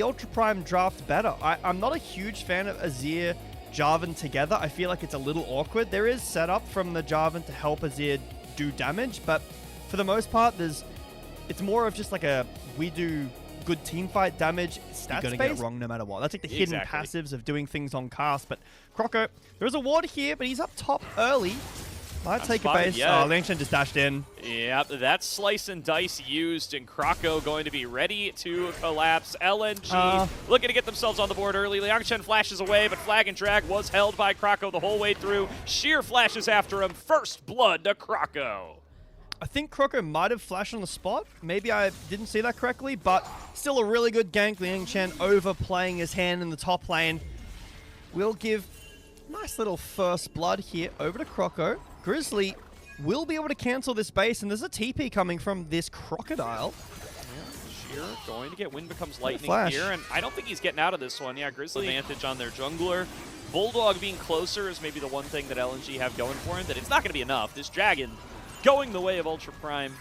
the Ultra Prime draft better. I'm not a huge fan of Azir, Jarvan together. I feel like it's a little awkward. There is setup from the Jarvan to help Azir do damage, but for the most part, it's more of just like we do good team fight damage. You're going to get it wrong no matter what. That's like the hidden passives of doing things on cast. But Croco, there is a ward here, but he's up top early. Might take a base. Oh, Liangshan just dashed in. Yep, that's slice and dice used, and Croco going to be ready to collapse. LNG looking to get themselves on the board early. Liangshan flashes away, but Flag and Drag was held by Croco the whole way through. Sheer flashes after him. First blood to Croco. I think Croco might have flashed on the spot. Maybe I didn't see that correctly, but still a really good gank. Liangshan overplaying his hand in the top lane. We'll give nice little first blood here over to Croco. Grizzly will be able to cancel this base, and there's a TP coming from this Crocodile. Yeah, Sheer going to get Wind Becomes Lightning here, and I don't think he's getting out of this one. Yeah, Grizzly advantage on their jungler. Bulldog being closer is maybe the one thing that LNG have going for him, that it's not going to be enough. This Dragon going the way of Ultra Prime.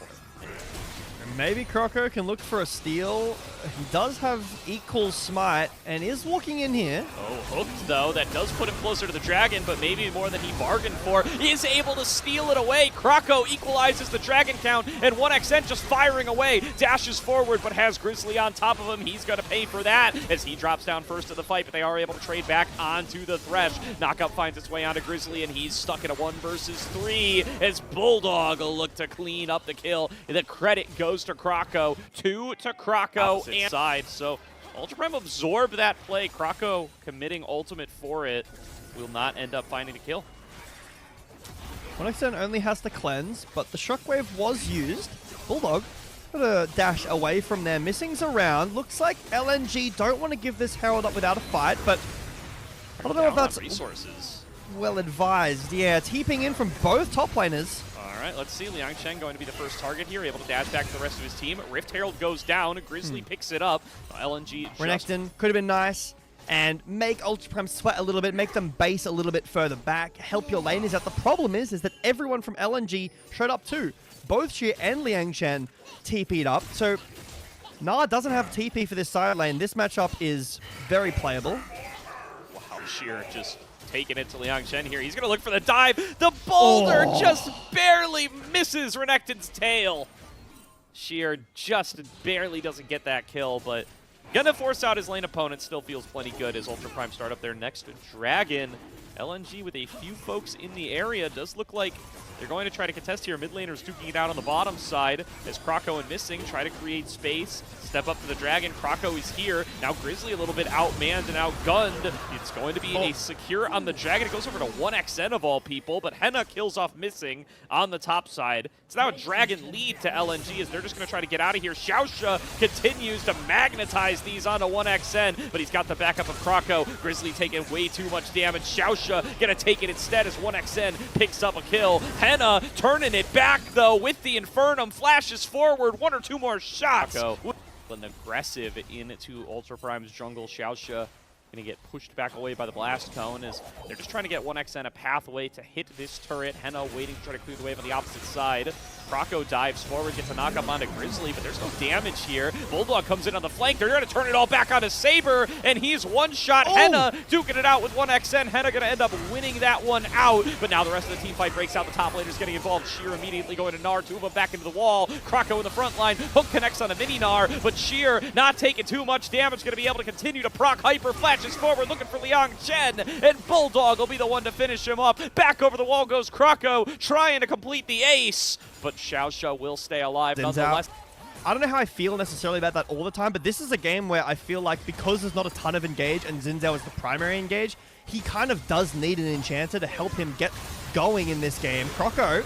Maybe Croco can look for a steal. He does have equal smite and is walking in here. Oh, hooked though. That does put him closer to the dragon, but maybe more than he bargained for. Is able to steal it away. Croco equalizes the dragon count, and 1xN just firing away. Dashes forward, but has Grizzly on top of him. He's going to pay for that as he drops down first of the fight, but they are able to trade back onto the Thresh. Knockout finds its way onto Grizzly, and he's stuck in a 1 versus 3 as Bulldog will look to clean up the kill. The credit goes to Croco, 2 to Croco and side. So Ultra Prime absorbed that play. Croco committing ultimate for it will not end up finding the kill. 1xN only has to cleanse, but the shockwave was used. Bulldog got a dash away from there. Missing's around. Looks like LNG don't want to give this Herald up without a fight, but I don't know if that's resources. Well advised. Yeah, it's heaping in from both top laners. All right, let's see. Liangshan going to be the first target here, able to dash back to the rest of his team. Rift Herald goes down. Grizzly picks it up. LNG Renekton could have been nice and make Ultra Prime sweat a little bit, make them base a little bit further back, help your lane. Is that the problem is that everyone from LNG showed up too. Both Sheer and Liangshan TP'd up. So Nah doesn't have TP for this side lane. This matchup is very playable. Wow, Sheer just taking it to Liangshan here. He's going to look for the dive. The boulder just barely misses Renekton's tail. Sheer just barely doesn't get that kill, but gonna force out his lane opponent. Still feels plenty good as Ultra Prime start up their next dragon. LNG with a few folks in the area. Does look like they're going to try to contest here. Mid laners duking it out on the bottom side as Croco and Missing try to create space. Step up to the dragon. Croco is here. Now Grizzly a little bit outmanned and outgunned. It's going to be a secure on the dragon. It goes over to 1xN of all people, but Henna kills off Missing on the top side. It's now a dragon lead to LNG as they're just going to try to get out of here. Xiaosha continues to magnetize these onto 1xN, but he's got the backup of Croco. Grizzly taking way too much damage. Xiaosha going to take it instead as 1xN picks up a kill. Henna turning it back though with the Infernum. Flashes forward. 1 or 2 more shots. And aggressive into Ultra Prime's jungle. Xiaosha going to get pushed back away by the Blast Cone as they're just trying to get 1xN a pathway to hit this turret. Henna waiting to try to clear the wave on the opposite side. Croco dives forward, gets a knock up onto Grizzly, but there's no damage here. Bulldog comes in on the flank. They're going to turn it all back onto Saber, and he's one-shot Henna, duking it out with 1xN. Henna going to end up winning that one out, but now the rest of the team fight breaks out. The top laner's getting involved. Sheer immediately going to Gnar, 2 of them back into the wall. Croco in the front line. Hook connects on a mini Gnar, but Sheer not taking too much damage. Going to be able to continue to proc Hyper. Flashes forward, looking for Liangshan, and Bulldog will be the one to finish him up. Back over the wall goes Croco, trying to complete the ace, but Xiaosha will stay alive nonetheless. I don't know how I feel necessarily about that all the time, but this is a game where I feel like because there's not a ton of engage and Xin Zhao is the primary engage, he kind of does need an enchanter to help him get going in this game. Croco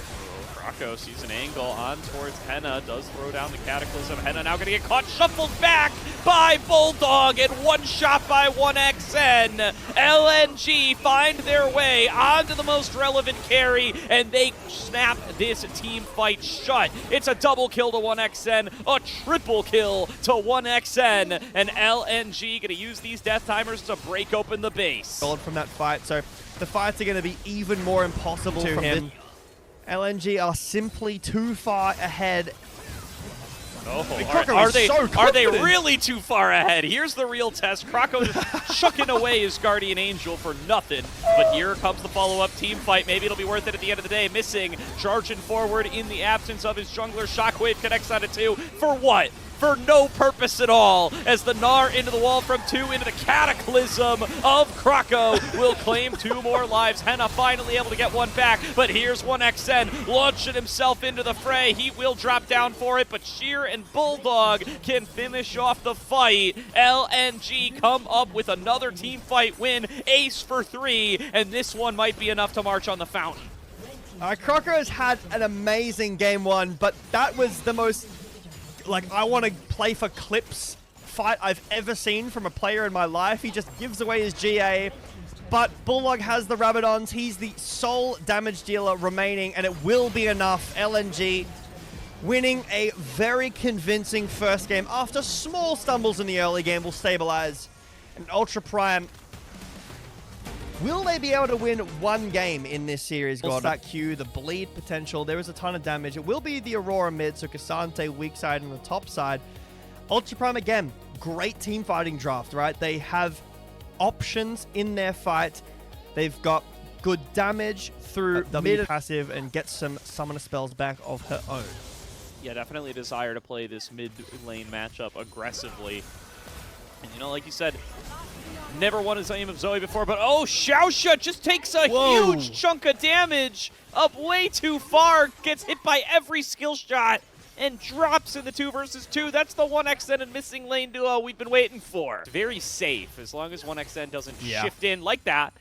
sees an angle on towards Henna, does throw down the Cataclysm. Henna now going to get caught, shuffled back by Bulldog, and one shot by 1xN. LNG find their way onto the most relevant carry, and they snap this team fight shut. It's a double kill to 1xN, a triple kill to 1xN, and LNG going to use these death timers to break open the base. From that fight, so the fights are going to be even more impossible to him. LNG are simply too far ahead. Oh, Croco are they really too far ahead? Here's the real test. Croco just chucking away his Guardian Angel for nothing. But here comes the follow-up team fight. Maybe it'll be worth it at the end of the day. Missing, charging forward in the absence of his jungler. Shockwave connects on it 2. For what? For no purpose at all, as the Gnar into the wall from 2 into the Cataclysm of Croco will claim 2 more lives. Henna finally able to get one back, but here's 1xN launching himself into the fray. He will drop down for it, but Sheer and Bulldog can finish off the fight. LNG come up with another team fight win, ace for 3, and this one might be enough to march on the fountain. Croco has had an amazing game 1, but that was the most... like, I want to play for clips fight I've ever seen from a player in my life. He just gives away his GA, but Bulldog has the Rabadons. He's the sole damage dealer remaining, and it will be enough. LNG winning a very convincing first game after small stumbles in the early game will stabilize. And Ultra Prime, will they be able to win one game in this series? That Q, the bleed potential, there is a ton of damage. It will be the Aurora mid, so Cassante weak side on the top side. Ultra Prime, again, great team fighting draft, right? They have options in their fight. They've got good damage through the mid passive and get some summoner spells back of her own. Yeah, definitely a desire to play this mid lane matchup aggressively. And you know, like you said, never won his aim of Zoe before, but oh, Xiaoxia just takes a huge chunk of damage up way too far, gets hit by every skill shot, and drops in the 2 versus 2. That's the 1xN and missing lane duo we've been waiting for. It's very safe, as long as 1xN doesn't shift in like that.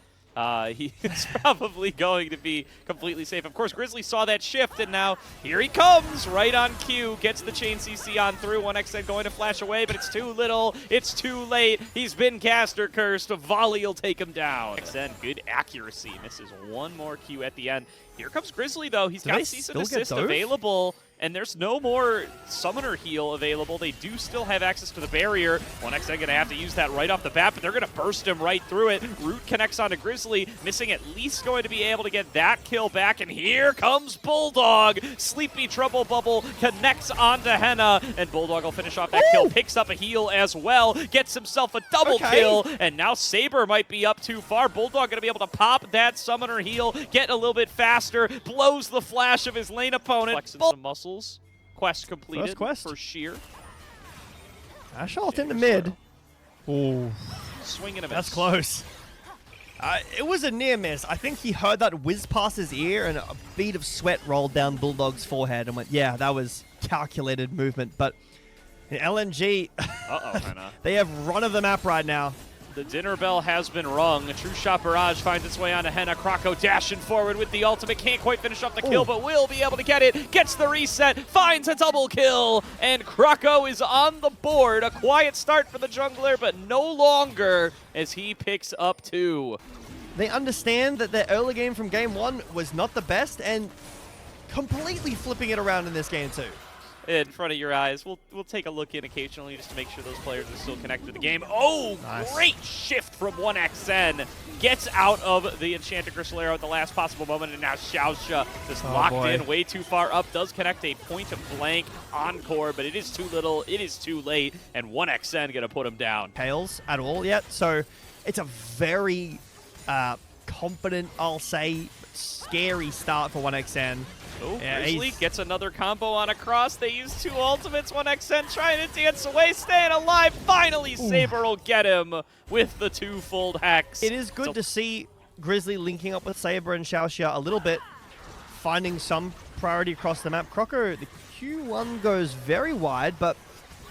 He is probably going to be completely safe. Of course, Grizzly saw that shift, and now here he comes, right on cue. Gets the chain CC on through. 1xN going to flash away, but it's too little. It's too late. He's been caster cursed. A volley will take him down. 1xN, good accuracy. Misses one more Q at the end. Here comes Grizzly, though. He's got Cease and Desist available, and there's no more Summoner heal available. They do still have access to the barrier. 1xN going to have to use that right off the bat, but they're going to burst him right through it. Root connects onto Grizzly, missing at least going to be able to get that kill back, and here comes Bulldog. Sleepy Trouble Bubble connects onto Henna, and Bulldog will finish off that kill. Picks up a heal as well, gets himself a double kill, and now Saber might be up too far. Bulldog going to be able to pop that Summoner heal, get a little bit faster, blows the flash of his lane opponent. Flexing some muscles. Quest completed. First quest for Sheer. Assault in the mid. Ooh. Swinging a miss. That's close. It was a near miss. I think he heard that whiz past his ear, and a bead of sweat rolled down Bulldog's forehead and went, yeah, that was calculated movement. But in LNG, they have run of the map right now. The dinner bell has been rung. A true shot barrage finds its way onto Henna. Croco dashing forward with the ultimate. Can't quite finish off the kill, but will be able to get it. Gets the reset, finds a double kill, and Croco is on the board. A quiet start for the jungler, but no longer as he picks up 2. They understand that their early game from game 1 was not the best, and completely flipping it around in this game too. In front of your eyes. We'll take a look in occasionally just to make sure those players are still connected to the game. Oh, nice. Great shift from 1xN. Gets out of the Enchanted Crystalero at the last possible moment, and now Xiaoxia just locked in way too far up. Does connect a point of blank encore, but it is too little. It is too late, and 1xN going to put him down. Tails at all yet, so it's a very confident, I'll say, scary start for 1xN. Oh, Grizzly gets another combo on a cross. They use 2 ultimates. 1xN trying to dance away, staying alive. Finally, Saber will get him with the 2-fold hex. It is good to see Grizzly linking up with Saber and Xiaoxia a little bit, finding some priority across the map. Croco, the Q1 goes very wide, but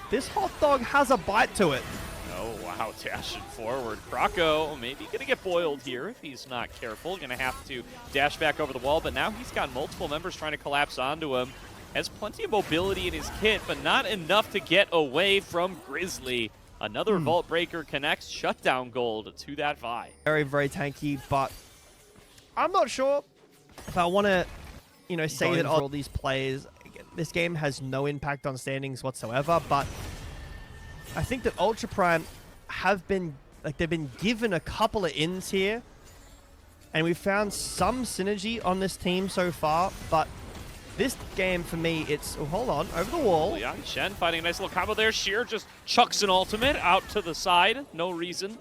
this hot dog has a bite to it. Oh, wow, dashing forward. Croco maybe going to get boiled here if he's not careful. Going to have to dash back over the wall, but now he's got multiple members trying to collapse onto him. Has plenty of mobility in his kit, but not enough to get away from Grizzly. Another Vault Breaker connects, shutdown gold to that Vi. Very, very tanky, but I'm not sure if I want to, say that all these plays, this game has no impact on standings whatsoever, but I think that Ultra Prime have been, they've been given a couple of ins here, and we've found some synergy on this team so far, but This game, for me, it's... Oh, hold on. Over the wall. Liang Chen fighting a nice little combo there. Sheer just chucks an ultimate out to the side. No reason.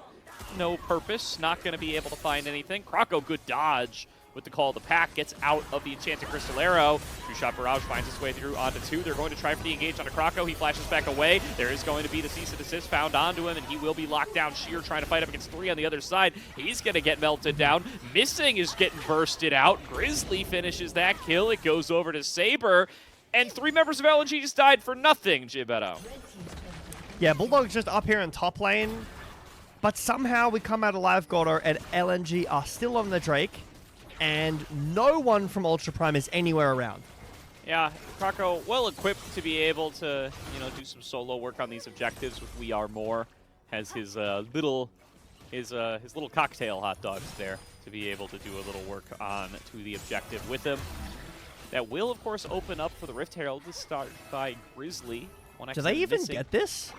No purpose. Not going to be able to find anything. Krako, good dodge with the call of the pack. Gets out of the Enchanted Crystal Arrow. True Shot Barrage finds its way through onto 2. They're going to try for the engage onto Krako. He flashes back away. There is going to be the cease and desist found onto him, and he will be locked down. Sheer trying to fight up against 3 on the other side. He's going to get melted down. Missing is getting bursted out. Grizzly finishes that kill. It goes over to Saber. And 3 members of LNG just died for nothing, Gibetto. Yeah, Bulldog's just up here in top lane. But somehow we come out alive, Gordo, and LNG are still on the Drake. And no one from Ultra Prime is anywhere around. Yeah, Krako well equipped to be able to, do some solo work on these objectives with We Are More. Has his little cocktail hot dogs there to be able to do a little work on to the objective with him. That will, of course, open up for the Rift Herald to start by Grizzly. Do they even get this?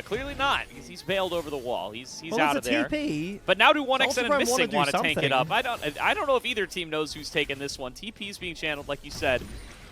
Clearly not, because he's bailed over the wall. He's well, out of there. TP. But now do 1xN and Missing want to tank it up. I don't know if either team knows who's taking this one. TP's being channeled, like you said.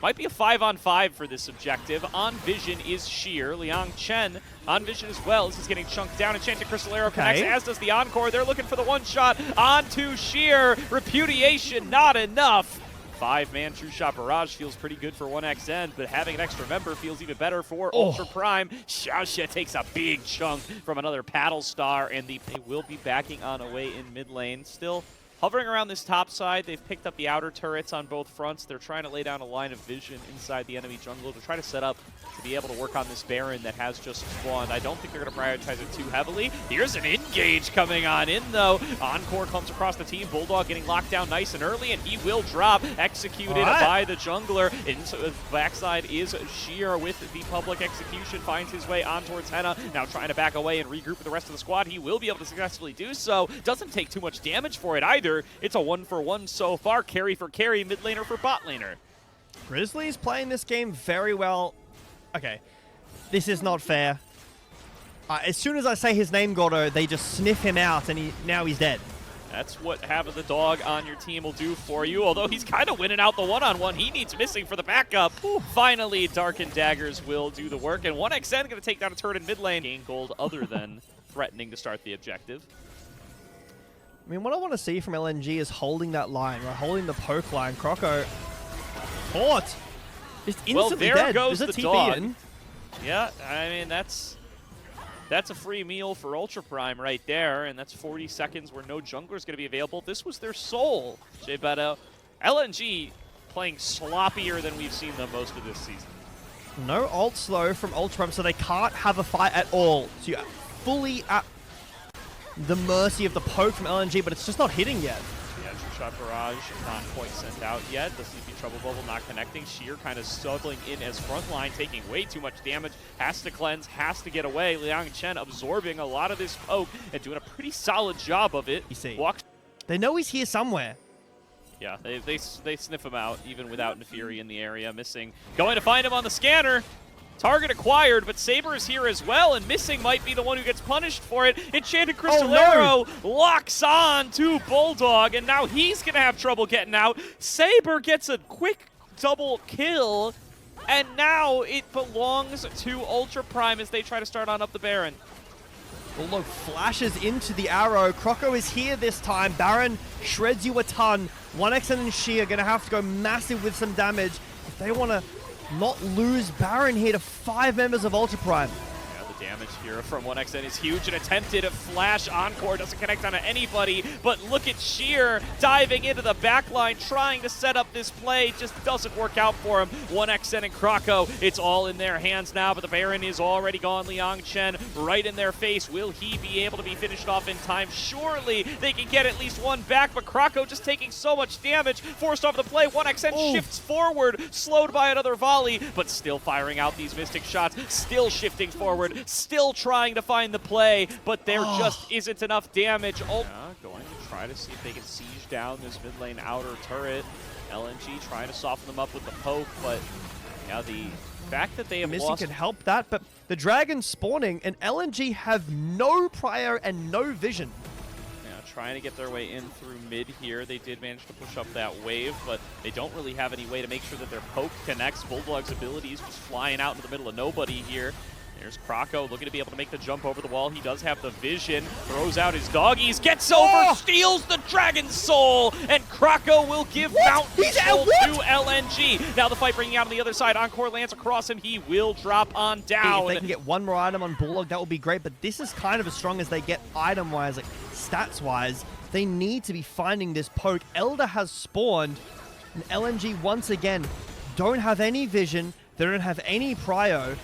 Might be a 5-on-5 for this objective. On Vision is Sheer. Liang Chen on Vision as well. This is getting chunked down. Enchanted Crystal Arrow connects, as does the Encore. They're looking for the one-shot onto Sheer. Repudiation, not enough. 5-man True Shot Barrage feels pretty good for 1xN, but having an extra member feels even better for Ultra Prime. Xiaoxia takes a big chunk from another Paddle Star, and they will be backing on away in mid lane. Still hovering around this top side. They've picked up the outer turrets on both fronts. They're trying to lay down a line of vision inside the enemy jungle to try to set up to be able to work on this Baron that has just spawned. I don't think they're going to prioritize it too heavily. Here's an engage coming on in, though. Encore comes across the team. Bulldog getting locked down nice and early, and he will drop. Executed by the jungler. Into the backside is Sheer with the public execution. Finds his way on towards Henna. Now trying to back away and regroup with the rest of the squad. He will be able to successfully do so. Doesn't take too much damage for it either. It's a 1-for-1 so far. Carry for carry, mid laner for bot laner. Grizzlies playing this game very well. Okay, this is not fair. As soon as I say his name, Gordo, they just sniff him out, and now he's dead. That's what having the dog on your team will do for you, although he's kind of winning out the one-on-one. He needs Missing for the backup. Finally, Darkened Daggers will do the work, and 1xN going to take down a turret in mid lane. Gain gold other than threatening to start the objective. I mean, what I want to see from LNG is holding that line, right? Holding the poke line. Krako caught. Just instantly there dead. goes There's a the TP dog. in. Yeah, I mean, that's a free meal for Ultra Prime right there, and that's 40 seconds where no jungler is going to be available. This was their soul, Jay Beto. LNG playing sloppier than we've seen them most of this season. No ult slow from Ultra Prime, so they can't have a fight at all. So you're fully at the mercy of the poke from LNG, but it's just not hitting yet. Yeah, True Shot Barrage not quite sent out yet. The CP Trouble Bubble not connecting. Sheer kind of struggling in as frontline, taking way too much damage. Has to cleanse, has to get away. Liang Chen absorbing a lot of this poke and doing a pretty solid job of it. You see, they know he's here somewhere. Yeah, they sniff him out even without Nefiri in the area. Missing, going to find him on the scanner. Target acquired, but Saber is here as well, and Missing might be the one who gets punished for it. Enchanted Crystal Arrow locks on to Bulldog, and now he's going to have trouble getting out. Saber gets a quick double kill, and now it belongs to Ultra Prime as they try to start on up the Baron. Bulldog flashes into the arrow. Krako is here this time. Baron shreds you a ton. 1xN and Sheer are going to have to go massive with some damage if they want to not lose Baron here to 5 members of Ultra Prime. Yeah, the damage here from 1xN is huge. An attempted flash encore doesn't connect onto anybody, but look at Sheer diving into the backline, trying to set up this play. Just doesn't work out for him. 1xN and Krako, it's all in their hands now, but the Baron is already gone. Liang Chen right in their face. Will he be able to be finished off in time? Surely they can get at least one back, but Krako just taking so much damage, forced off the play. 1xN shifts forward, slowed by another volley, but still firing out these Mystic shots, still shifting forward, still trying to find the play, but there just isn't enough damage. Going to try to see if they can siege down this mid lane outer turret. LNG trying to soften them up with the poke, but yeah, the fact that they have Missing lost can help that, but the Dragon's spawning, and LNG have no prior and no vision. Yeah, trying to get their way in through mid here. They did manage to push up that wave, but they don't really have any way to make sure that their poke connects. Bulldog's abilities just flying out into the middle of nobody here. There's Krako looking to be able to make the jump over the wall. He does have the vision, throws out his doggies, gets over, steals the Dragon Soul, and Krako will give Mount control to LNG. Now the fight bringing out on the other side. Encore lands across him. He will drop on down. If they can get one more item on Bulldog, that would be great, but this is kind of as strong as they get item-wise, like stats-wise. They need to be finding this poke. Elder has spawned, and LNG once again don't have any vision. They don't have any prio.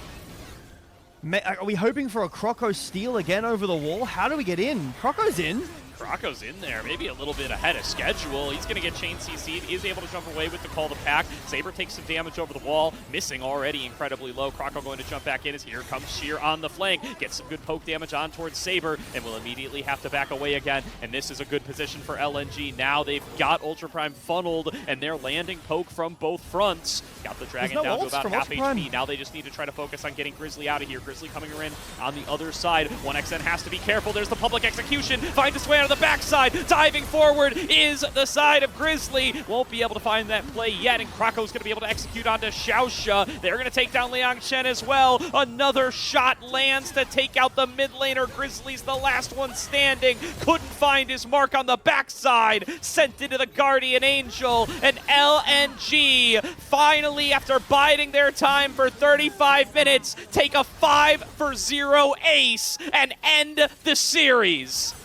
Are we hoping for a Krako steal again over the wall? How do we get in? Kroko's in. Krako's in there, maybe a little bit ahead of schedule. He's going to get chain CC'd, is able to jump away with the call to pack. Saber takes some damage over the wall, missing already incredibly low. Krako going to jump back in as here comes Sheer on the flank. Gets some good poke damage on towards Saber, and will immediately have to back away again. And this is a good position for LNG. Now they've got Ultra Prime funneled, and they're landing poke from both fronts. Got the Dragon down to about half HP. Now they just need to try to focus on getting Grizzly out of here. Grizzly coming in on the other side. 1XN has to be careful. There's the public execution. Find his way out of the backside. Diving forward is the side of Grizzly. Won't be able to find that play yet, and Krako's going to be able to execute onto Xiaosha. They're going to take down Liang Chen as well. Another shot lands to take out the mid laner. Grizzly's the last one standing. Couldn't find his mark on the backside. Sent into the Guardian Angel, and LNG finally, after biding their time for 35 minutes, take a 5-for-0 ace and end the series.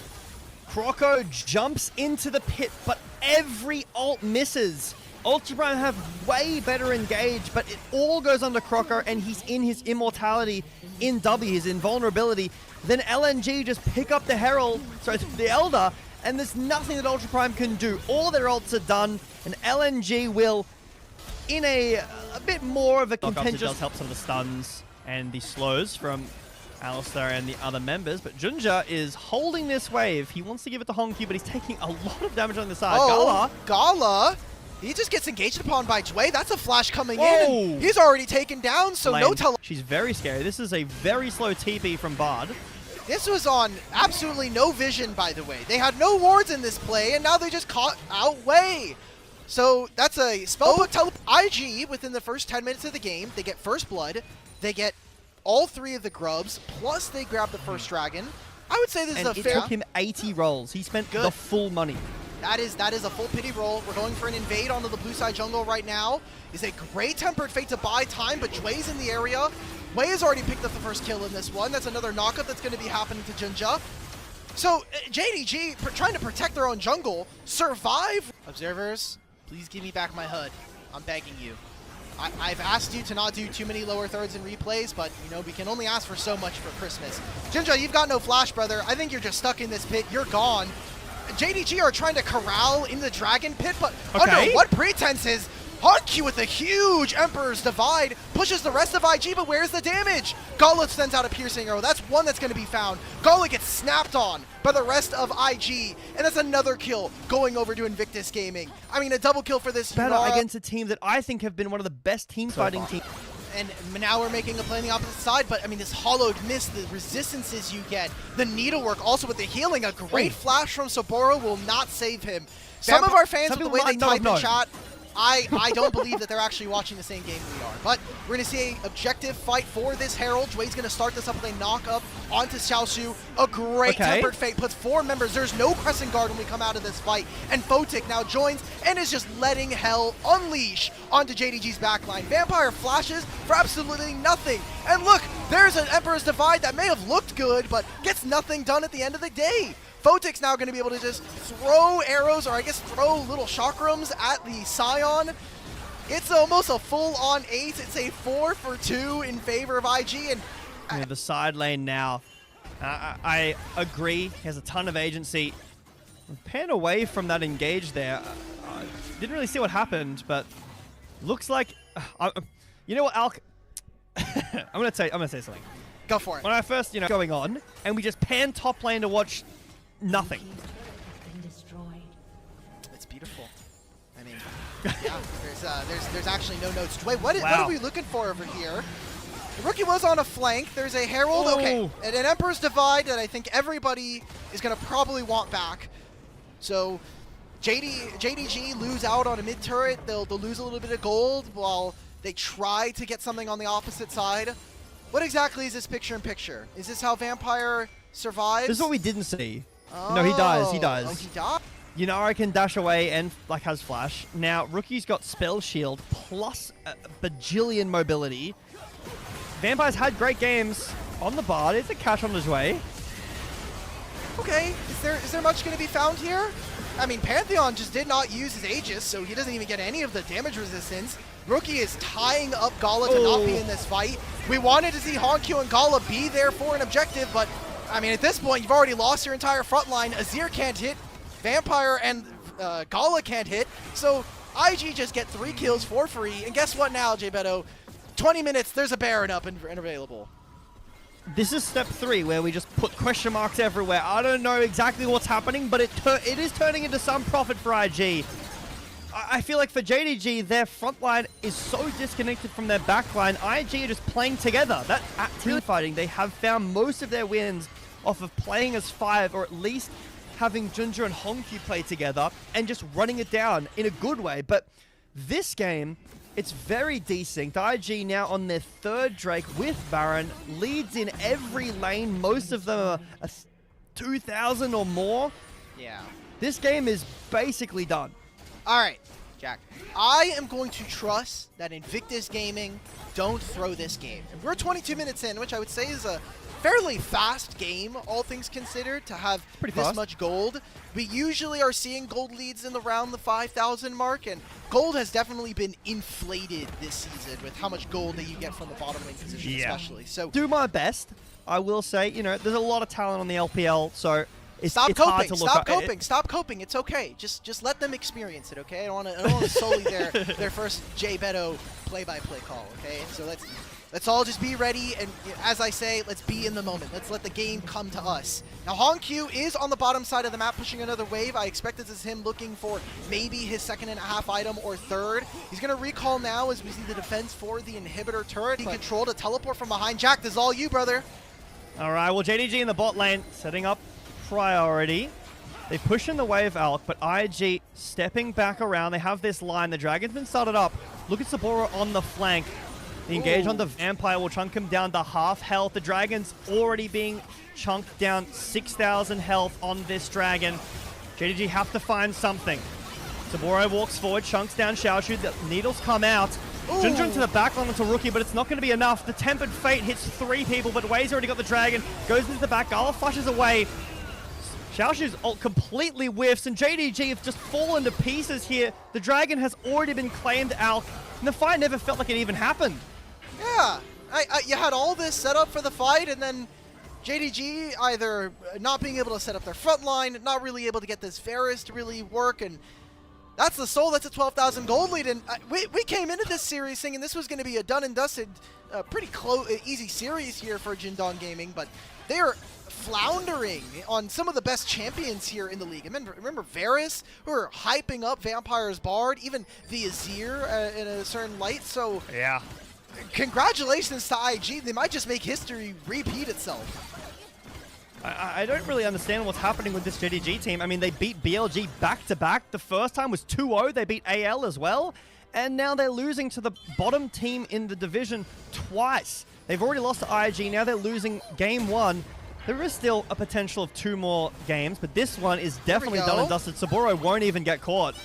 Krako jumps into the pit, but every ult misses. Ultra Prime have way better engage, but it all goes under Krako, and he's in his immortality in W, his invulnerability. Then LNG just pick up the Herald, sorry, the Elder, and there's nothing that Ultra Prime can do. All their ults are done, and LNG will, in a bit more of a contentious... It does help some of the stuns and the slows from Alistar and the other members, but Junja is holding this wave. He wants to give it to Honky, but he's taking a lot of damage on the side. Gala, he just gets engaged upon by Jway. That's a flash coming in, and he's already taken down, so Lane. no tele... She's very scary. This is a very slow TP from Bard. This was on absolutely no vision, by the way. They had no wards in this play, and now they just caught Outway. So that's a spellbook IG within the first 10 minutes of the game. They get first blood. They get all 3 of the grubs, plus they grab the first dragon. I would say this is a fair... it took him 80 rolls. He spent the full money. That is a full pity roll. We're going for an invade onto the blue side jungle right now. It's a great Tempered Fate to buy time, but Jway's in the area. Wei has already picked up the first kill in this one. That's another knockup that's going to be happening to Junja. So JDG, trying to protect their own jungle, survive. Observers, please give me back my HUD. I'm begging you. I've asked you to not do too many lower thirds and replays, but, you know, we can only ask for so much for Christmas. Junja, you've got no flash, brother. I think you're just stuck in this pit. You're gone. JDG are trying to corral in the dragon pit, but under what pretenses? Honky with a huge Emperor's Divide pushes the rest of IG, but where's the damage? Gala sends out a piercing arrow. That's one that's going to be found. Gala gets snapped on by the rest of IG, and that's another kill going over to Invictus Gaming. I mean, a double kill for this better against a team that I think have been one of the best team fighting teams. And now we're making a play on the opposite side, but I mean, this hollowed mist, the resistances you get, the needlework, also with the healing, a great flash from Saboro will not save him. Some of our fans, with the way they type in chat, I don't believe that they're actually watching the same game we are. But we're going to see an objective fight for this Herald. Jway's going to start this up with a knock-up onto Xiaoshu. A great Tempered Fate puts 4 members. There's no Crescent Guard when we come out of this fight. And Photic now joins and is just letting hell unleash onto JDG's backline. Vampire flashes for absolutely nothing. And look, there's an Emperor's Divide that may have looked good, but gets nothing done at the end of the day. Photic's now going to be able to just throw arrows, or I guess throw little chakrams at the Scion. It's almost a full-on ace. It's a 4-for-2 in favor of IG. And the side lane now. I agree. He has a ton of agency. Pan away from that engage there. Didn't really see what happened, but looks like... you know what, Alk? I'm gonna say something. Go for it. When I first, going on, and we just pan top lane to watch nothing. It's beautiful. I mean, yeah, there's actually no notes. Wait, what are we looking for over here? The rookie was on a flank. There's a Herald. Okay, and an Emperor's Divide that I think everybody is going to probably want back. So JDG lose out on a mid turret. They'll lose a little bit of gold while they try to get something on the opposite side. What exactly is this picture-in-picture? Is this how Vampire survives? This is what we didn't see. Oh. No, he dies. He dies. Oh, he died? Yunara can dash away and like has flash. Now, Rookie's got spell shield plus a bajillion mobility. Vampire's had great games on the bar. There's a catch on his way. Okay, is there much going to be found here? I mean, Pantheon just did not use his Aegis, so he doesn't even get any of the damage resistance. Rookie is tying up Gala to not be in this fight. We wanted to see Honkyu and Gala be there for an objective, but I mean, at this point, you've already lost your entire front line. Azir can't hit, Vampire and Gala can't hit, so IG just get 3 kills for free. And guess what now, J Beto? 20 minutes, there's a Baron up and available. This is step 3, where we just put question marks everywhere. I don't know exactly what's happening, but it is turning into some profit for IG. I feel like for JDG, their front line is so disconnected from their back line. IG are just playing together. That at team fighting, they have found most of their wins off of playing as 5, or at least having Junja and Honkyu play together and just running it down in a good way. But this game, it's very desync. IG now on their 3rd Drake with Baron, leads in every lane. Most of them are 2,000 or more. Yeah. This game is basically done. All right, Jack. I am going to trust that Invictus Gaming don't throw this game. And we're 22 minutes in, which I would say is a fairly fast game, all things considered, to have this much gold. We usually are seeing gold leads in around the 5,000 mark, and gold has definitely been inflated this season with how much gold that you get from the bottom lane position, especially. So do my best. I will say, you know, there's a lot of talent on the LPL, so Stop it's coping. hard to look Stop up. coping. Stop coping. It's okay. Just let them experience it. Okay. I don't want to sully their first J Beto play-by-play call. Okay. So let's all just be ready, and as I say, let's be in the moment. Let's let the game come to us. Now Honkyu is on the bottom side of the map pushing another wave. I expect this is him looking for maybe his 2.5 item or 3rd. He's gonna recall now as we see the defense for the inhibitor turret. He controlled a teleport from behind. Jack, this is all you, brother. All right. Well, JDG in the bot lane setting up priority. They push in the wave Alk, but IG stepping back around. They have this line. The Dragon's been started up. Look at Saburo on the flank. The engage on the Vampire will chunk him down to half health. The Dragon's already being chunked down 6,000 health on this Dragon. JDG have to find something. Saburo walks forward, chunks down Xiaoshu. The needles come out. Junja into the back line onto Rookie, but it's not going to be enough. The Tempered Fate hits 3 people, but Wei's already got the Dragon. Goes into the back. Gala flushes away. Xiaoshu's ult completely whiffs, and JDG have just fallen to pieces here. The Dragon has already been claimed out, and the fight never felt like it even happened. Yeah, you had all this set up for the fight, and then JDG either not being able to set up their front line, not really able to get this Varus to really work, and that's the soul. That's a 12,000 gold lead, and we came into this series thinking this was going to be a done and dusted, pretty easy series here for Jindong Gaming, but they are floundering on some of the best champions here in the league. Remember Varus, who are hyping up Vampire's Bard, even the Azir in a certain light. So yeah, congratulations to IG. They might just make history repeat itself. I don't really understand what's happening with this JDG team. I mean, they beat BLG back-to-back. The first time was 2-0. They beat AL as well. And now they're losing to the bottom team in the division twice. They've already lost to IG. Now they're losing game 1. There is still a potential of 2 more games, but this one is definitely done and dusted. Saburo won't even get caught.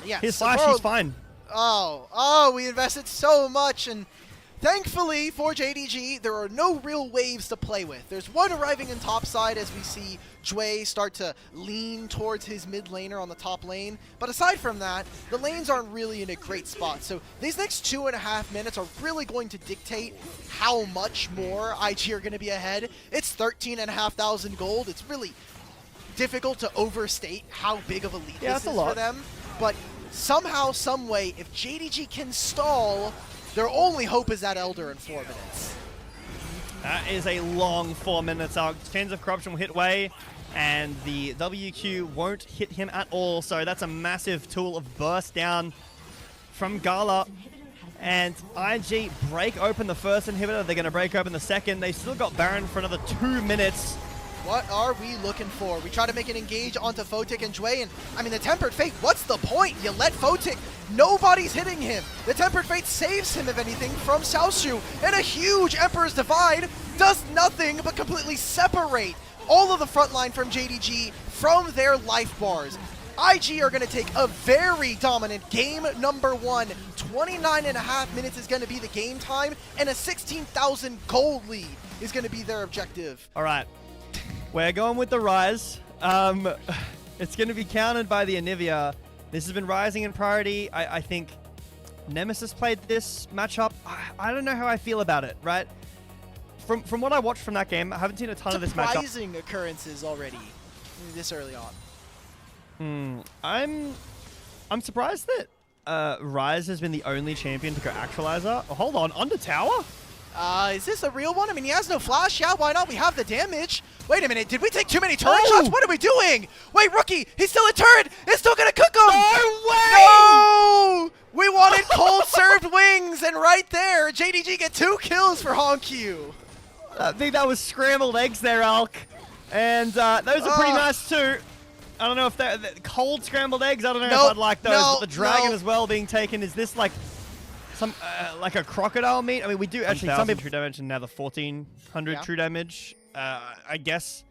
Yeah, his flash, he's fine. Oh, we invested so much, and thankfully for JDG, there are no real waves to play with. There's one arriving in top side as we see Jway start to lean towards his mid laner on the top lane. But aside from that, the lanes aren't really in a great spot. So these next 2.5 minutes are really going to dictate how much more IG are going to be ahead. It's 13,500 gold. It's really difficult to overstate how big of a lead this is for them. But somehow, some way, if JDG can stall, their only hope is that Elder in 4 minutes. That is a long 4 minutes. Chains of Corruption will hit Wei, and the WQ won't hit him at all. So that's a massive tool of burst down from Gala. And IG break open the first inhibitor. They're going to break open the second. They've still got Baron for another 2 minutes. What are we looking for? We try to make an engage onto Photic and Jway, and I mean, the Tempered Fate, what's the point? You let Photic, nobody's hitting him. The Tempered Fate saves him, if anything, from Xiaoshu, and a huge Emperor's Divide does nothing but completely separate all of the front line from JDG from their life bars. IG are going to take a very dominant game number 1. 29.5 minutes is going to be the game time, and a 16,000 gold lead is going to be their objective. All right. We're going with the Rise. It's going to be countered by the Onivia. This has been rising in priority. I think Nemesis played this matchup. I don't know how I feel about it, right? From what I watched from that game, I haven't seen a ton of this matchup. Surprising occurrences already this early on. I'm surprised that Rise has been the only champion to go Actualizer. Oh, hold on, under tower? Is this a real one? I mean, he has no flash. Yeah, why not? We have the damage. Wait a minute, did we take too many turret shots? What are we doing? Wait, Rookie, he's still a turret. It's still gonna cook him. No way! No! We wanted cold served wings, and right there, JDG get 2 kills for Honkyu. I think that was scrambled eggs there, Alk. And those are pretty nice too. I don't know if they're cold scrambled eggs. I don't know if I'd like those. But the dragon as well being taken. Is this like some like a crocodile meat? I mean, we do actually some people true damage and now the 1400 true damage. I guess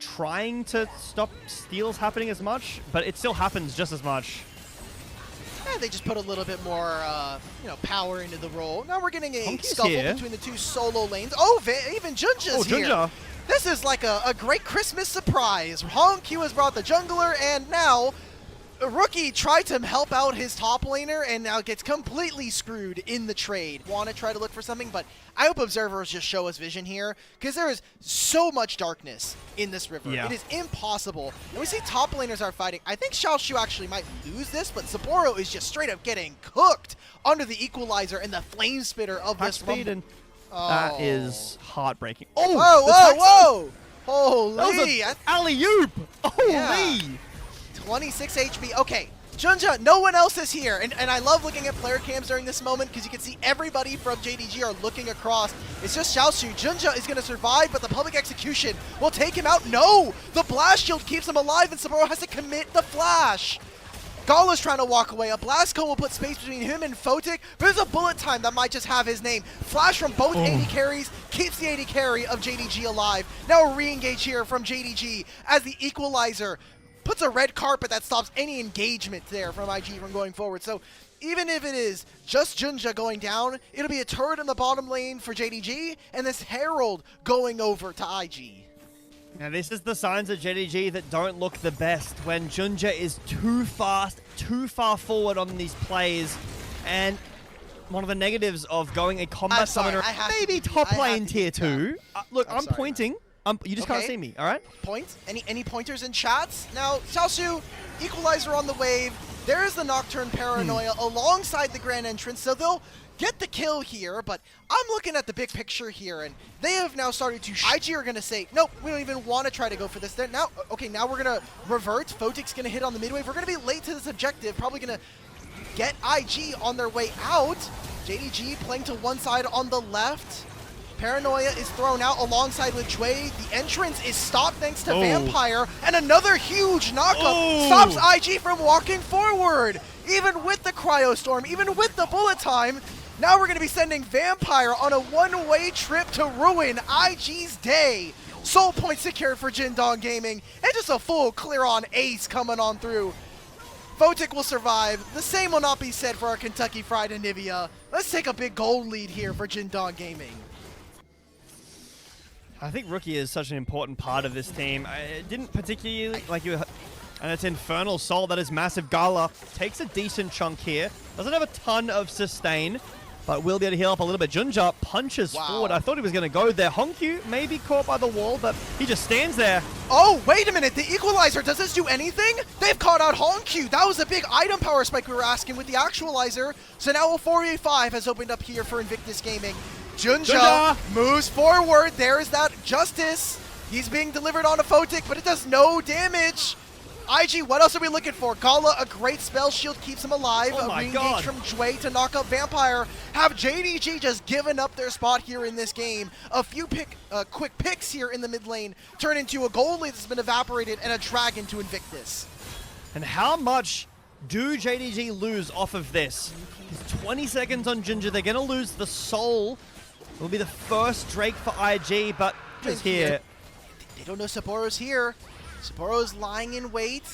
trying to stop steals happening as much, but it still happens just as much. Yeah, they just put a little bit more, power into the role. Now we're getting a scuffle between the 2 solo lanes. Oh, even Junja's here. Junja. This is like a great Christmas surprise. Honkyu has brought the jungler, and now Rookie tried to help out his top laner and now gets completely screwed in the trade. Want to try to look for something, but I hope observers just show us vision here, because there is so much darkness in this river. Yeah. It is impossible. And we see top laners are fighting. I think Xiaoshu actually might lose this, but Sapporo is just straight up getting cooked under the equalizer and the flame spitter of this rumble. That is heartbreaking. Oh, whoa! Holy! That was an alley-oop! Holy! Yeah. 26 HP. Okay, Junja, no one else is here. And I love looking at player cams during this moment because you can see everybody from JDG are looking across. It's just Xiaoshu. Junja is going to survive, but the public execution will take him out. No! The blast shield keeps him alive, and Sapporo has to commit the flash. Gala's trying to walk away. A blast cone will put space between him and Photic, but there's a bullet time that might just have his name. Flash from both AD carries keeps the AD carry of JDG alive. Now a re-engage here from JDG as the equalizer puts a red carpet that stops any engagement there from IG from going forward. So even if it is just Junja going down, it'll be a turret in the bottom lane for JDG, and this Herald going over to IG. Now this is the signs of JDG that don't look the best, when Junja is too fast, too far forward on these plays, and one of the negatives of going a combat summoner, maybe top lane tier 2. Look, I'm pointing. You just can't see me, all right? Point? Any pointers in chats? Now, Xiaoshu, equalizer on the wave. There is the Nocturne Paranoia alongside the Grand Entrance, so they'll get the kill here, but I'm looking at the big picture here, and they have now started to... IG are going to say, nope, we don't even want to try to go for this. Now we're going to revert. Photic's going to hit on the mid wave. We're going to be late to this objective, probably going to get IG on their way out. JDG playing to one side on the left. Paranoia is thrown out alongside with Jway. The entrance is stopped thanks to Vampire, and another huge knockup stops IG from walking forward. Even with the Cryo Storm, even with the bullet time, now we're going to be sending Vampire on a one-way trip to ruin IG's day. Soul point secured for Jindong Gaming, and just a full clear-on ace coming on through. Photic will survive. The same will not be said for our Kentucky Fried Onivia. Let's take a big gold lead here for Jindong Gaming. I think Rookie is such an important part of this team. It didn't particularly, and it's Infernal Soul that is massive. Gala takes a decent chunk here. Doesn't have a ton of sustain, but will be able to heal up a little bit. Junja punches forward. I thought he was going to go there. Honkyu may be caught by the wall, but he just stands there. Oh, wait a minute. The equalizer, does this do anything? They've caught out Honkyu. That was a big item power spike we were asking with the actualizer. So now a 4v5 has opened up here for Invictus Gaming. Junja moves forward. There is that Justice. He's being delivered on a Photic, but it does no damage. IG, what else are we looking for? Gala, a great spell shield, keeps him alive. Oh A my re-engage God. from Jway to knock up Vampire. Have JDG just given up their spot here in this game. A few quick picks here in the mid lane turn into a gold lead that's been evaporated and a dragon to Invictus. And how much do JDG lose off of this? It's 20 seconds on Ginger. They're going to lose the soul. It will be the first Drake for IG, but just here. They don't know Sapporo's here. Sapporo's lying in wait.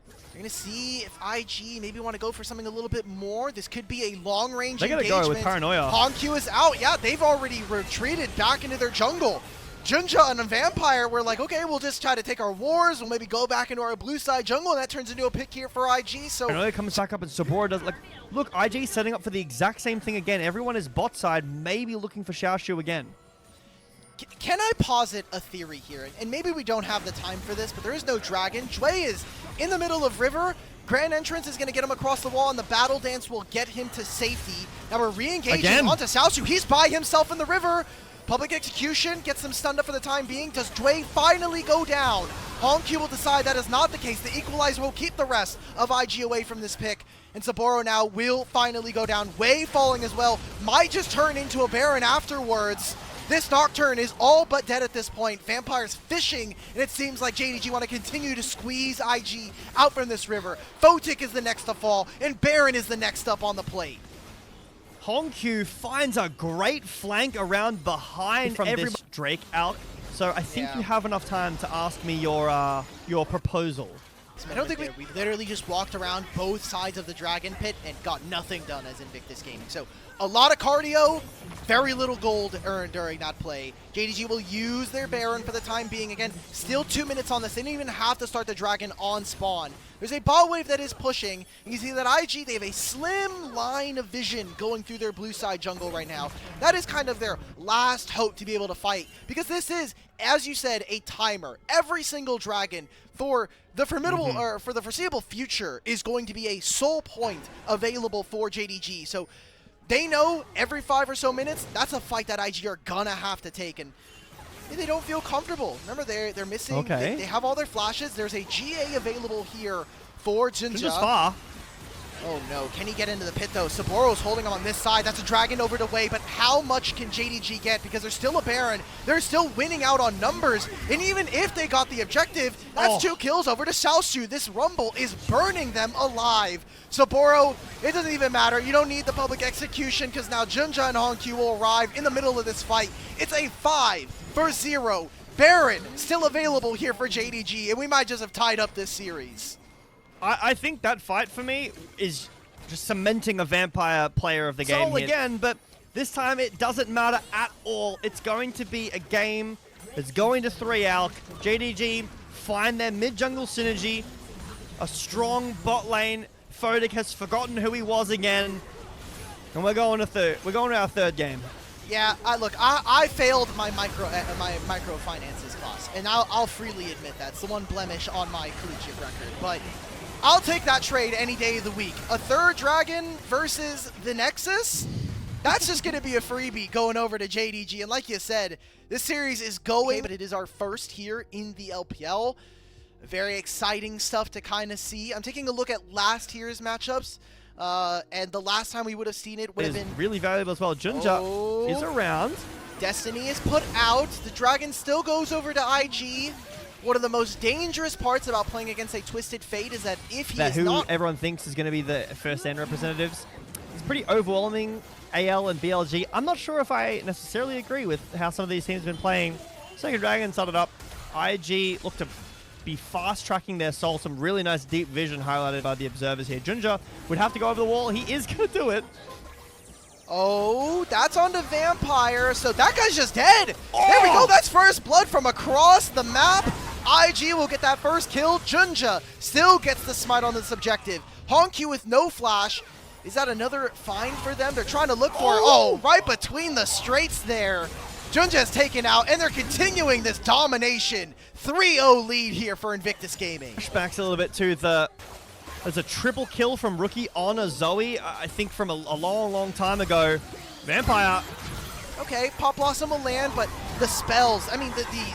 They're going to see if IG maybe want to go for something a little bit more. This could be a long-range engagement. They're going to go with Paranoia. Hongq is out. Yeah, they've already retreated back into their jungle. Junja and a Vampire were like, okay, we'll just try to take our wars. We'll maybe go back into our blue side jungle, and that turns into a pick here for IG. So Paranoia comes back up, and Sapporo does, like, look, IG setting up for the exact same thing again. Everyone is bot side, maybe looking for Xiaoshu again. Can I posit a theory here? And maybe we don't have the time for this, but there is no dragon. Jway is in the middle of river. Grand Entrance is going to get him across the wall, and the Battle Dance will get him to safety. Now we're re-engaging onto Xiaoshu. He's by himself in the river. Public Execution gets him stunned up for the time being. Does Jway finally go down? Hongq will decide that is not the case. The Equalizer will keep the rest of IG away from this pick. And Sapporo now will finally go down. Wei falling as well. Might just turn into a Baron afterwards. This Nocturne is all but dead at this point. Vampire's fishing, and it seems like JDG want to continue to squeeze IG out from this river. Photic is the next to fall, and Baron is the next up on the plate. Hongq finds a great flank around behind from this Drake out. So I think you have enough time to ask me your proposal. I don't think we literally just walked around both sides of the Dragon Pit and got nothing done as Invictus Gaming. So a lot of cardio, very little gold earned during that play. JDG will use their Baron for the time being. Again, still 2 minutes on this. They didn't even have to start the Dragon on spawn. There's a bot wave that is pushing. You can see that IG, they have a slim line of vision going through their blue side jungle right now. That is kind of their last hope to be able to fight. Because this is, as you said, a timer. Every single Dragon for the formidable or for the foreseeable future is going to be a soul point available for JDG. So they know every 5 or so minutes, that's a fight that IG are gonna have to take. And they don't feel comfortable. Remember, they're missing. They have all their flashes. There's a GA available here for Jinja. Jinja's far. Oh no, can he get into the pit though? Sapporo's holding him on this side. That's a dragon over to Wei, but how much can JDG get? Because there's still a Baron. They're still winning out on numbers. And even if they got the objective, that's 2 kills over to Xiaoshu. This Rumble is burning them alive. Sapporo, it doesn't even matter. You don't need the public execution because now Junja and Hongq will arrive in the middle of this fight. It's a 5-0. Baron still available here for JDG, and we might just have tied up this series. I think that fight for me is just cementing a Vampire player of the game here. Again, but this time it doesn't matter at all. It's going to be a game that's going to 3-alk. JDG find their mid-jungle synergy, a strong bot lane. Photic has forgotten who he was again, and we're going to our third game. Yeah, look, I failed my microfinances class, and I'll freely admit that. It's the one blemish on my collegiate record, but I'll take that trade any day of the week. A third Dragon versus the Nexus? That's just going to be a freebie going over to JDG. And like you said, this series is going, but it is our first here in the LPL. Very exciting stuff to kind of see. I'm taking a look at last year's matchups. And the last time we would have seen it would have been really valuable as well. Junja is around. Destiny is put out. The Dragon still goes over to IG. One of the most dangerous parts about playing against a Twisted Fate is that if he is not... everyone thinks is going to be the first end representatives. It's pretty overwhelming, AL and BLG. I'm not sure if I necessarily agree with how some of these teams have been playing. Second Dragon started up. IG looked to be fast-tracking their soul. Some really nice deep vision highlighted by the observers here. Junja would have to go over the wall. He is going to do it. Oh, that's on the Vampire. So that guy's just dead. Oh! There we go. That's first blood from across the map. IG will get that first kill. Junja still gets the smite on this objective. Hongq with no flash. Is that another find for them? They're trying to look for it. Oh, right between the straights there. Junja is taken out, and they're continuing this domination. 3-0 lead here for Invictus Gaming. Flashbacks a little bit to there's a triple kill from rookie on a Zoe, I think from a long, long time ago. Vampire. Okay, Pop Blossom will land, but the spells. I mean,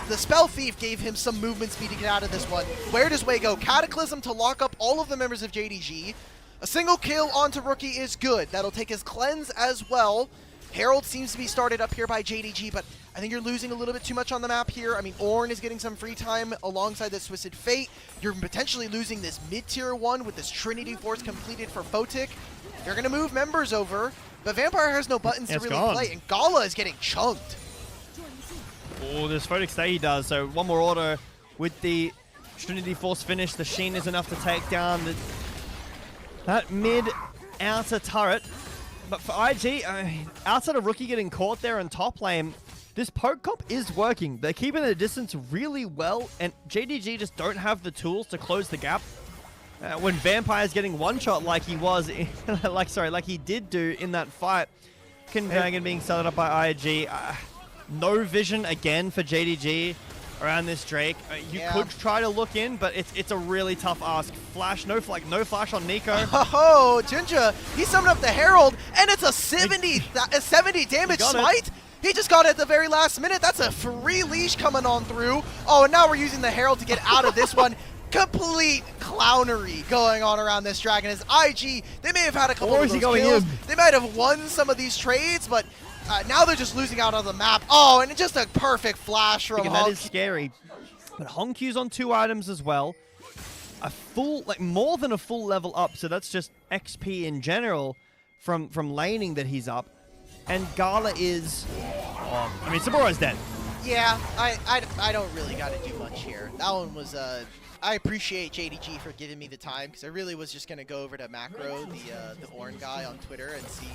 the Spell Thief gave him some movement speed to get out of this one. Where does Wei go? Cataclysm to lock up all of the members of JDG. A single kill onto Rookie is good. That'll take his cleanse as well. Herald seems to be started up here by JDG, but I think you're losing a little bit too much on the map here. I mean, Ornn is getting some free time alongside this Twisted Fate. You're potentially losing this mid-tier one with this Trinity Force completed for Photic. They're going to move members over, but Vampire has no buttons to really play, and Gala is getting chunked. Oh, this Photic stay he does. So one more auto with the Trinity Force finish. The Sheen is enough to take down that mid-outer turret. But for IG, outside of Rookie getting caught there in top lane, this poke comp is working. They're keeping the distance really well, and JDG just don't have the tools to close the gap. When Vampire's getting one shot like he was, like he did do in that fight, Dragon being set up by IG. No vision again for JDG around this Drake. You could try to look in, but it's a really tough ask. Flash, no flash on Nico. Oh, Jinja, he summoned up the Herald, and it's a 70 damage smite. He just got it at the very last minute. That's a free leash coming on through. Oh, and now we're using the Herald to get out of this one. Complete clownery going on around this Dragon. As IG, they may have had a couple of those kills. They might have won some of these trades, but now they're just losing out on the map. Oh, and just a perfect flash from Honk. That is scary. But Honkyu's on 2 items as well. A full, more than a full level up, so that's just XP in general from laning that he's up. And Gala is, I mean, Saboro's dead. Yeah, I don't really got to do much here. That one was, I appreciate JDG for giving me the time, because I really was just going to go over to Macro, the Ornn guy on Twitter, and see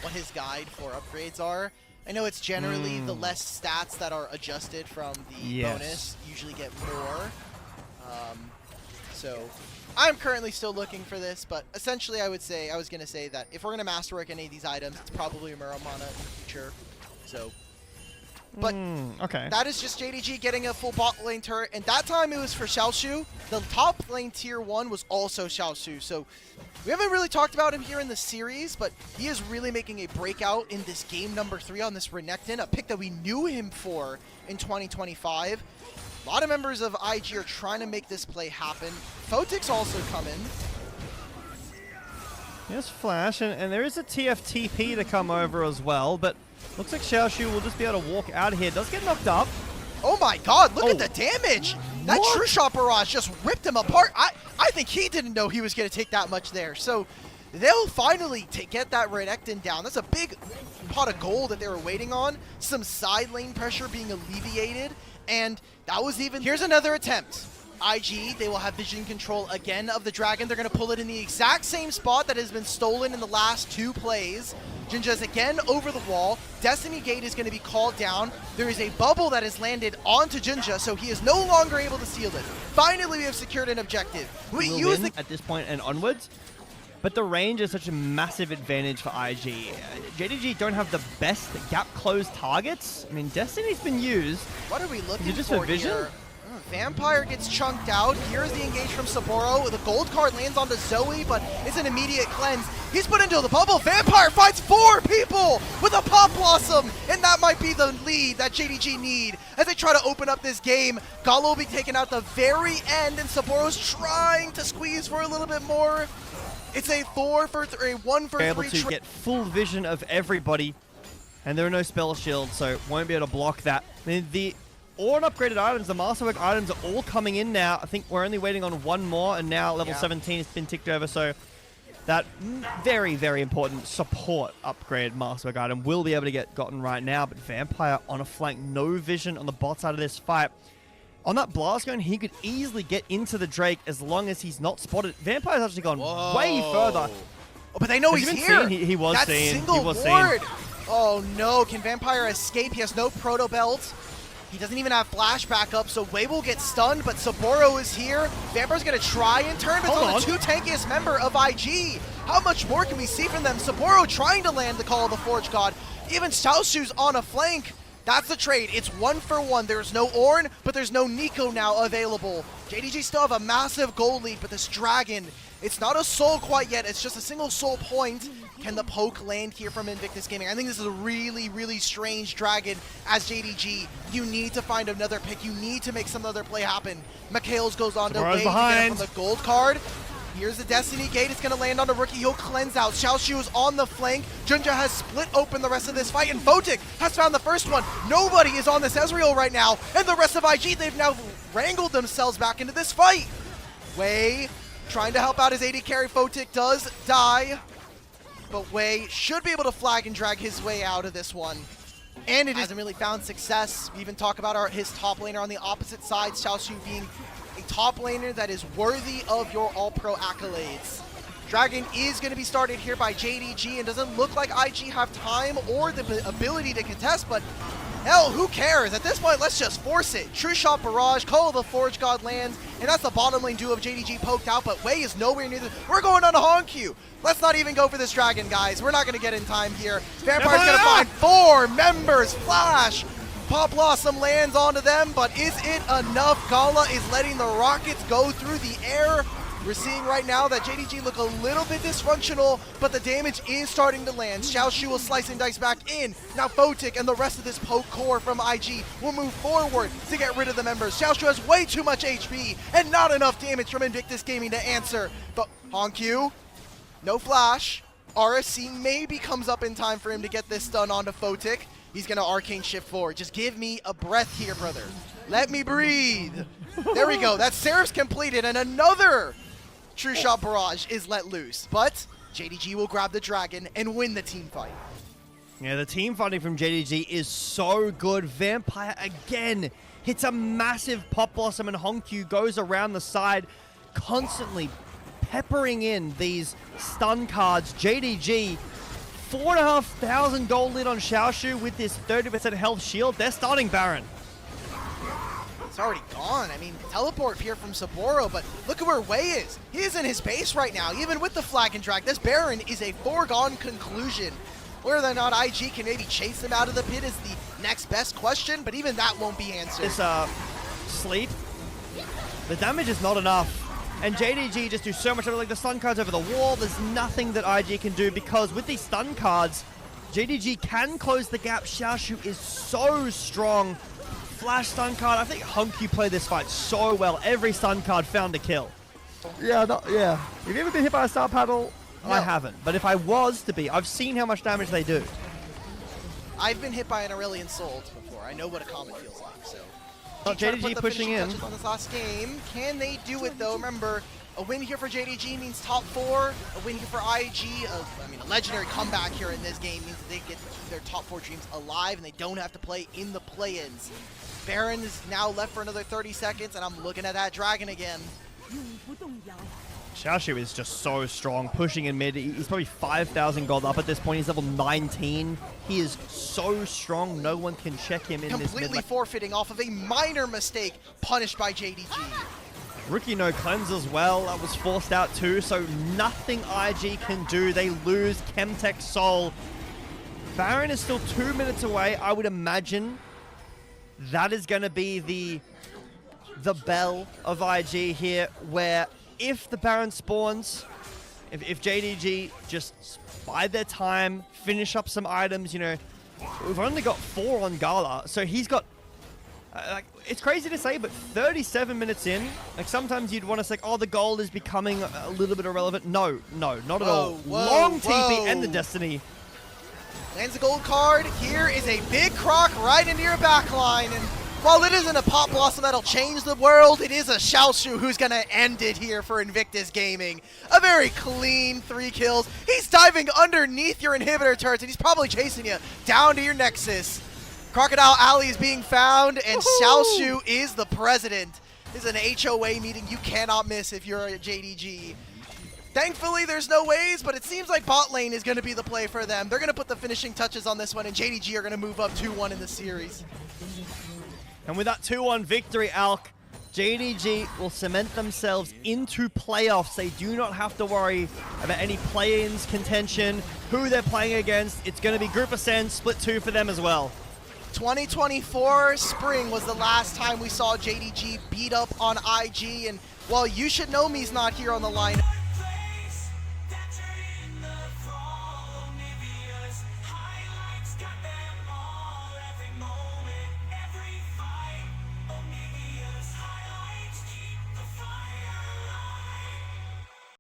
what his guide for upgrades are. I know it's generally the less stats that are adjusted from the bonus usually get more. So I'm currently still looking for this, but essentially I was going to say that if we're going to masterwork any of these items, it's probably Muramana in the future. So, but okay, that is just JDG getting a full bot lane turret, and that time it was for Xiaoshu. The top lane tier 1 was also Xiaoshu, so we haven't really talked about him here in the series, but he is really making a breakout in this game number 3 on this Renekton, a pick that we knew him for in 2025. A lot of members of IG are trying to make this play happen. Photic's also coming. Yes, Flash, and there is a TFTP to come over as well, but looks like Xiaoshu will just be able to walk out of here. Does get knocked up. Oh my god, look at the damage! That True Shot Barrage just ripped him apart. I think he didn't know he was going to take that much there. So they'll finally get that Renekton down. That's a big pot of gold that they were waiting on. Some side lane pressure being alleviated. And that was even... Here's another attempt. IG, they will have vision control again of the Dragon. They're going to pull it in the exact same spot that has been stolen in the last 2 plays. Jinja's again over the wall. Destiny Gate is going to be called down. There is a bubble that has landed onto Jinja, so he is no longer able to seal it. Finally, we have secured an objective. We use the... At this point and onwards. But the range is such a massive advantage for IG. JDG don't have the best gap close targets. I mean, Destiny's been used. What are we looking for just for a vision? Here? Vampire gets chunked out. Here's the engage from Saboro. The gold card lands onto Zoe, but it's an immediate cleanse. He's put into the bubble. Vampire fights 4 people with a Pop Blossom, and that might be the lead that JDG need as they try to open up this game. Galo will be taken out the very end, and Saboro's trying to squeeze for a little bit more. It's a 1 for 3. Able to get full vision of everybody, and there are no spell shields, so won't be able to block that. I mean, the Ornn upgraded items, the Masterwork items are all coming in now. I think we're only waiting on 1 more, and now level 17 has been ticked over, so that very, very important support upgrade Masterwork item will be able to get gotten right now, but Vampire on a flank, no vision on the bot side of this fight. On that blast gun, he could easily get into the Drake as long as he's not spotted. Vampire's actually gone way further. Oh, but they know he's here. He was seen. Single he was ward. seen. Oh no, can Vampire escape? He has no proto belt. He doesn't even have flash backup, so Wei will get stunned, but Saboro is here. Vampire's gonna try and turn, but it's on the 2 tankiest member of IG. How much more can we see from them? Saboro trying to land the Call of the Forge God. Even Xiaoshu's on a flank. That's the trade. It's 1-for-1. There's no Ornn, but there's no Nico now available. JDG still have a massive gold lead, but this Dragon, it's not a soul quite yet. It's just a single soul point. Can the poke land here from Invictus Gaming? I think this is a really, really strange Dragon as JDG. You need to find another pick. You need to make some other play happen. Mikhails goes on to Wade to get it from the gold card. Here's the Destiny Gate. It's going to land on a rookie. He'll cleanse out. Xiaoshu is on the flank. Junja has split open the rest of this fight, and Photic has found the first one. Nobody is on this Ezreal right now, and the rest of IG, they've now wrangled themselves back into this fight. Wei trying to help out his AD carry. Photic does die, but Wei should be able to flag and drag his way out of this one. And it hasn't really found success. We even talk about his top laner on the opposite side, Xiaoshu being a top laner that is worthy of your all-pro accolades. Dragon is going to be started here by JDG, and doesn't look like IG have time or the ability to contest, but hell, who cares? At this point, let's just force it. True Shot Barrage, Call of the Forge God lands, and that's the bottom lane duo of JDG poked out, but Wei is nowhere near this. We're going on a Honq. Let's not even go for this Dragon, guys. We're not going to get in time here. Vampire's going to find 4 members. Flash. Pop Blossom lands onto them, but is it enough? Gala is letting the rockets go through the air. We're seeing right now that JDG look a little bit dysfunctional, but the damage is starting to land. Xiaoshu will slice and dice back in. Now Photic and the rest of this poke core from IG will move forward to get rid of the members. Xiaoshu has way too much HP and not enough damage from Invictus Gaming to answer. But Honq, no flash. RSC maybe comes up in time for him to get this stun onto Photic. He's going to Arcane Shift forward. Just give me a breath here, brother. Let me breathe. There we go. That Seraph's completed, and another True Shot Barrage is let loose. But JDG will grab the Dragon and win the team fight. Yeah, the team fighting from JDG is so good. Vampire again hits a massive Pop Blossom, and Honq goes around the side, constantly peppering in these stun cards. JDG, 4,500 gold lead on Xiaoshu with this 30% health shield. They're starting Baron. It's already gone. I mean, teleport here from Saboro, but look at where Wei is. He is in his base right now, even with the flag and drag. This Baron is a foregone conclusion. Whether or not IG can maybe chase him out of the pit is the next best question, but even that won't be answered. This sleep, the damage is not enough. And JDG just do so much of it, like the stun cards over the wall. There's nothing that IG can do, because with these stun cards, JDG can close the gap. Xiaoshu is so strong. Flash stun card. I think Honq played this fight so well. Every stun card found a kill. Yeah. Have you ever been hit by a star paddle? No. I haven't. But if I was to be, I've seen how much damage they do. I've been hit by an Aurelion Soul before. I know what a comet feels like, so. JDG pushing in. On this last game. Can they do it though? Remember, a win here for JDG means top 4. A win here for IG, a legendary comeback here in this game means that they get their top 4 dreams alive and they don't have to play in the play-ins. Baron is now left for another 30 seconds, and I'm looking at that Dragon again. Xiaoshu is just so strong, pushing in mid. He's probably 5,000 gold up at this point. He's level 19. He is so strong, no one can check him in this mid. Completely forfeiting off of a minor mistake, punished by JDG. Rookie no cleanse as well. That was forced out too, so nothing IG can do. They lose Chemtech Soul. Baron is still 2 minutes away. I would imagine that is going to be the bell of IG here, where if the Baron spawns, if JDG just bide their time, finish up some items, you know, we've only got 4 on Gala, so he's got, like, it's crazy to say, but 37 minutes in, like, sometimes you'd want to say, oh, the gold is becoming a little bit irrelevant. No, not at all. Long TP and the Destiny. Lands the gold card. Here is a big croc right into your backline, and while it isn't a Pop Blossom that'll change the world, it is a Xiaoshu who's going to end it here for Invictus Gaming. A very clean 3 kills. He's diving underneath your inhibitor turrets, and he's probably chasing you down to your Nexus. Crocodile Alley is being found, and Xiaoshu is the president. This is an HOA meeting you cannot miss if you're a JDG. Thankfully, there's no ways, but it seems like bot lane is going to be the play for them. They're going to put the finishing touches on this one, and JDG are going to move up 2-1 in the series. And with that 2-1 victory, Alk, JDG will cement themselves into playoffs. They do not have to worry about any play-ins contention, who they're playing against. It's going to be Group Ascend, Split 2 for them as well. 2024 spring was the last time we saw JDG beat up on IG, and well, you should know me's not here on the line.